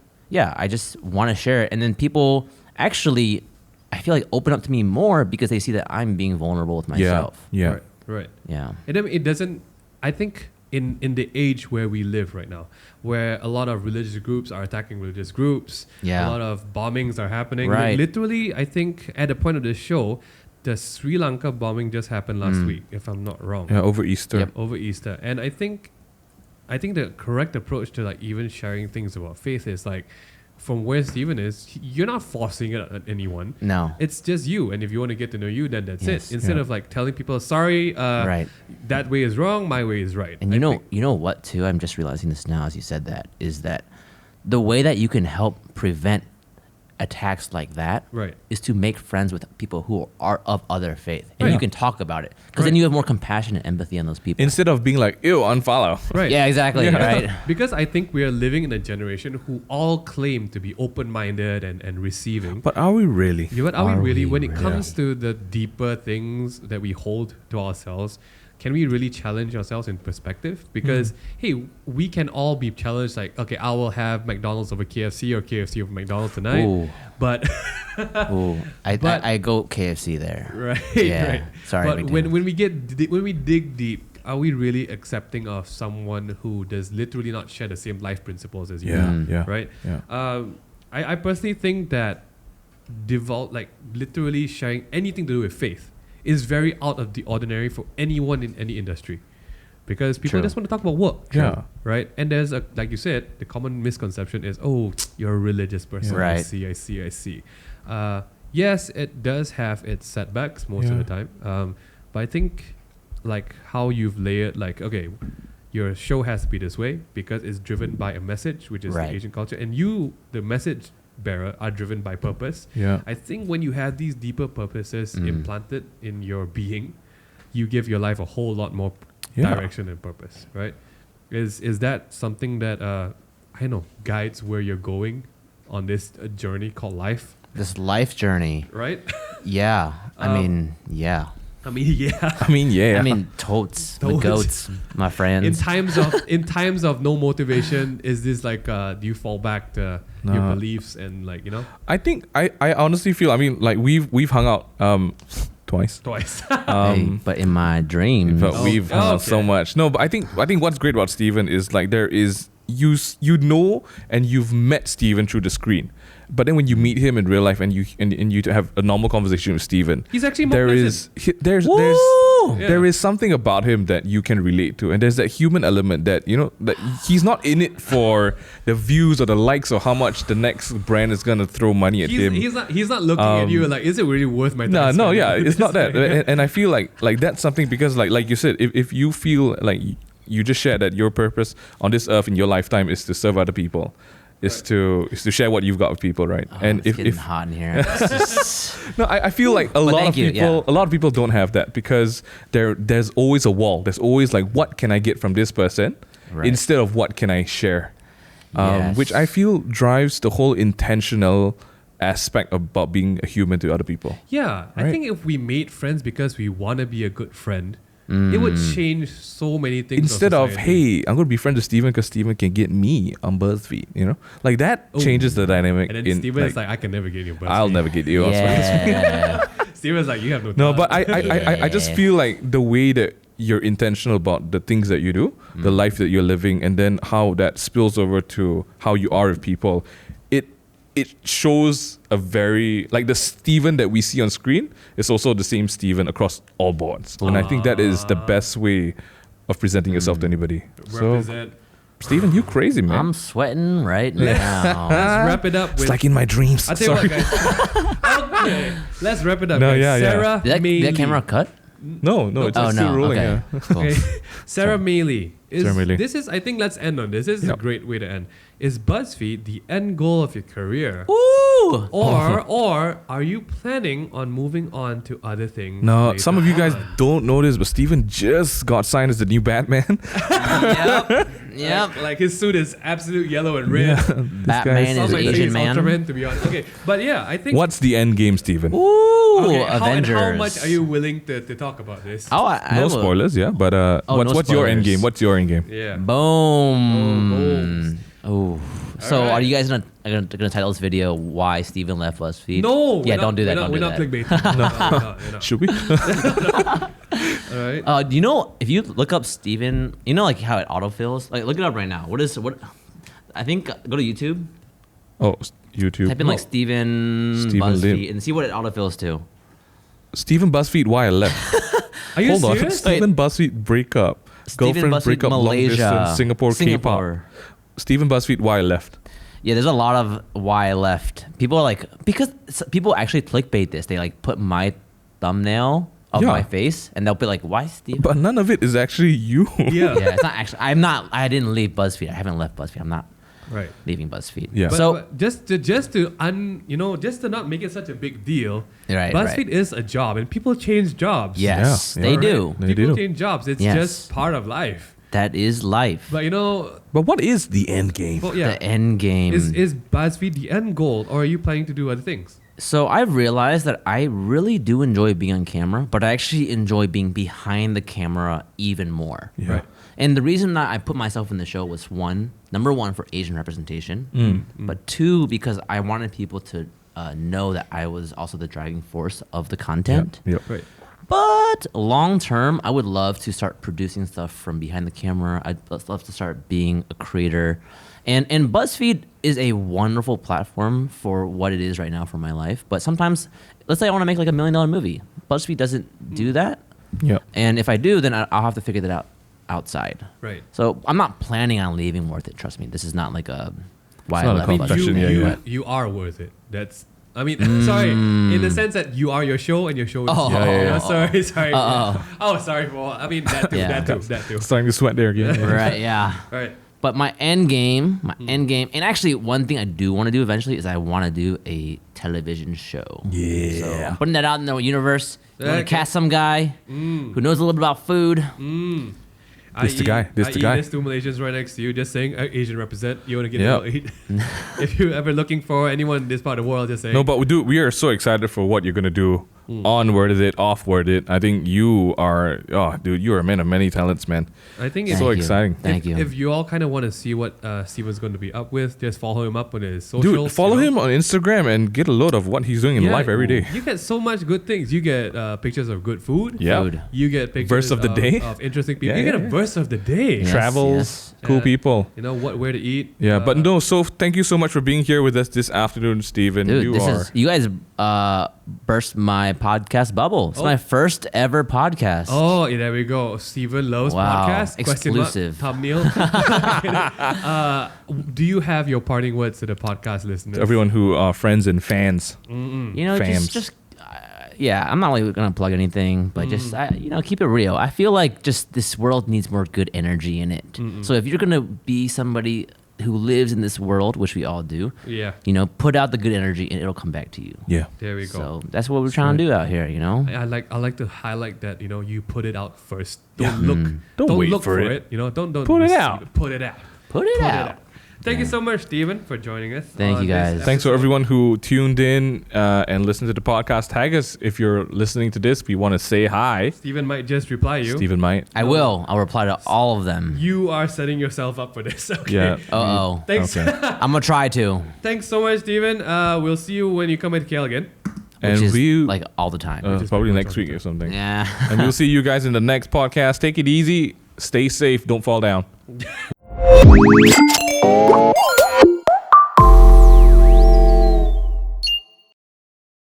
I just want to share it. And then people actually, I feel like, open up to me more because they see that I'm being vulnerable with myself. Yeah. Right. Yeah. It doesn't, I think in the age where we live right now, where a lot of religious groups are attacking religious groups, a lot of bombings are happening. Right. Like, literally, I think at the point of this show, the Sri Lanka bombing just happened last week, if I'm not wrong. Yeah, over Easter. Yep, over Easter. And I think the correct approach to like even sharing things about faith is like, from where Steven is, you're not forcing it on anyone. No. It's just you. And if you want to get to know you, then that's Yes. it. Instead of like telling people, sorry, that way is wrong, my way is right. And you know what too? I'm just realizing this now as you said that, is that the way that you can help prevent attacks like that is to make friends with people who are of other faith. And you can talk about it. Because then you have more compassion and empathy on those people. Instead of being like, ew, unfollow. Right. Yeah, exactly. Right. Because I think we are living in a generation who all claim to be open-minded and receiving. But are we really? Yeah, but are we really? When it comes to the deeper things that we hold to ourselves, can we really challenge ourselves in perspective? Because, hey, we can all be challenged like, okay, I will have McDonald's over KFC or KFC over McDonald's tonight. Ooh. But I go KFC there. Right. Yeah. Right. Sorry. But when we dig deep, are we really accepting of someone who does literally not share the same life principles as you? Right. Yeah. I personally think that literally sharing anything to do with faith is very out of the ordinary for anyone in any industry, because people just want to talk about work. Yeah. Right. And there's like you said, the common misconception is, oh, you're a religious person. Right. I see. Yes, it does have its setbacks most of the time. But I think like how you've layered, like, okay, your show has to be this way because it's driven by a message, which is the Asian culture, and you, the message bearer, are driven by purpose. Yeah. I think when you have these deeper purposes implanted in your being, you give your life a whole lot more direction and purpose, right? Is that something that guides where you're going on this journey called life? This life journey, right? Yeah. I mean, yeah. Totes. The goats, my friends. In times of no motivation, is this like do you fall back to your beliefs and like, I think I honestly feel, I mean, like we've hung out Twice. But in my dreams, we've so much. No, but I think what's great about Steven is like there is you know and you've met Steven through the screen. But then when you meet him in real life and you have a normal conversation with Steven, he's actually more pleasant. There is something about him that you can relate to, and there's that human element that that he's not in it for the views or the likes or how much the next brand is gonna throw money at him. He's not looking at you like, is it really worth my time? No, it's not that. And I feel like that's something because like you said, if you feel like you just shared that your purpose on this earth in your lifetime is to serve other people. Is to share what you've got with people, right? And it's getting hot in here. No, I feel like a lot of people don't have that because there's always a wall. There's always like, what can I get from this person instead of what can I share, which I feel drives the whole intentional aspect about being a human to other people. Yeah, right? I think if we made friends because we want to be a good friend, it would change so many things. Instead of, hey, I'm going to be friends with Steven because Steven can get me on Buzzfeed, like that changes the dynamic. And then Steven's like, I can never get you on BuzzFeed. I'll never get you on BuzzFeed. Steven's like, you have no time. No, but I just feel like the way that you're intentional about the things that you do, the life that you're living, and then how that spills over to how you are with people, it shows a very, like the Steven that we see on screen is also the same Steven across all boards. And I think that is the best way of presenting yourself to anybody. Represent. So, Steven, you crazy, man. I'm sweating right now. Let's wrap it up with... It's like in my dreams. I'll tell you what, guys. Okay, let's wrap it up. No, guys. Sarah Did that camera cut? No, it's still rolling. Okay. Yeah. Cool. Okay. Sarah Mealy. Sarah Mealy. This is, I think let's end on this. This is a great way to end. Is BuzzFeed the end goal of your career? Ooh! Or are you planning on moving on to other things? No, some of you guys don't know this, but Steven just got signed as the new Batman. Yep. Like his suit is absolute yellow and red. Batman is Asian man. Ultraman, to be honest. Okay, but yeah, I think... What's the end game, Steven? Ooh, Avengers. How much are you willing to talk about this? No spoilers, yeah. But what's your end game? What's your end game? Yeah. Boom. Oh. So are you guys gonna title this video "Why Steven Left BuzzFeed"? No. Yeah, don't do that. We're not clickbaiting. No. Should we? All right. Do you know if you look up Steven, like how it autofills? Like look it up right now. What? I think go to YouTube. Oh, YouTube. Type in like Steven BuzzFeed Lim. and see what it autofills to. Steven BuzzFeed, why I left? Are you Hold serious? on. Steven BuzzFeed breakup. Steven Girlfriend BuzzFeed breakup. Malaysia. Long distance. Singapore. K-pop. Steven BuzzFeed, why I left? Yeah, there's a lot of why I left. People are like, because people actually clickbait this. They like put my thumbnail of my face and they'll be like, why Steven? But none of it is actually you. Yeah. Yeah, it's not actually. I didn't leave BuzzFeed. I haven't left BuzzFeed. I'm not leaving BuzzFeed. Yeah. But just to not make it such a big deal, BuzzFeed is a job and people change jobs. Yes, they do. People change jobs. It's just part of life. That is life. But But what is the end game? Well, yeah. The end game. Is BuzzFeed the end goal, or are you planning to do other things? So I've realized that I really do enjoy being on camera, but I actually enjoy being behind the camera even more. Yeah. Right. And the reason that I put myself in the show was number one, for Asian representation, but two, because I wanted people to know that I was also the driving force of the content. Yep. Right. But long term, I would love to start producing stuff from behind the camera. I'd love to start being a creator. And BuzzFeed is a wonderful platform for what it is right now for my life. But sometimes, let's say I want to make like $1 million movie. BuzzFeed doesn't do that. Yeah. And if I do, then I'll have to figure that out outside. Right. So I'm not planning on leaving Worth It. Trust me. This is not like a why It's I not a left confession. BuzzFeed. You are worth it. Sorry, in the sense that you are your show and your show is Sorry. Sorry Well, I mean that too. Starting to sweat there again. Right, yeah. Right. But my end game, and actually one thing I do want to do eventually is I want to do a television show. Yeah. So I'm putting that out in the universe. You want to cast some guy who knows a little bit about food. This the guy. There's two Malaysians right next to you. Just saying, Asian represent. You want to get if you're ever looking for anyone in this part of the world, just saying. No, but we are so excited for what you're gonna do on-worded it, off-worded. I think you are, dude, you are a man of many talents, man. I think it's so exciting. Thank you. If you all kind of want to see what Steven's going to be up with, just follow him up on his socials. Dude, follow him on Instagram and get a load of what he's doing in life every day. You get so much good things. You get pictures of good food. Yeah. You get pictures verse of the day of interesting people. You get a verse of the day. Yes, Travels, cool people. You know where to eat. Yeah, but no. So thank you so much for being here with us this afternoon, Steven. Dude, you guys burst my podcast bubble. It's my first ever podcast. Oh, there we go. Steven loves podcast. Exclusive. Thumbnail. Do you have your parting words to the podcast listeners? Everyone who are friends and fans. You know, just I'm not really gonna plug anything, but just keep it real. I feel like just this world needs more good energy in it. So if you're gonna be somebody who lives in this world, which we all do, put out the good energy and it'll come back to you. Yeah, there we go. So that's what we're trying to do out here. I like to highlight that. You put it out first. Don't wait look for it. Don't put it out. Put it out. Put it out. Thank you so much, Steven, for joining us. Thank you, guys. Thanks to everyone who tuned in and listened to the podcast. Tag us if you're listening to this. We want to say hi. Steven might just reply you. Steven might. I will. I'll reply to all of them. You are setting yourself up for this. Okay. Yeah. Uh-oh. Thanks. Okay. I'm going to try to. Thanks so much, Steven. We'll see you when you come at KL again. Which is like all the time. Probably next week or something. Yeah. And we'll see you guys in the next podcast. Take it easy. Stay safe. Don't fall down.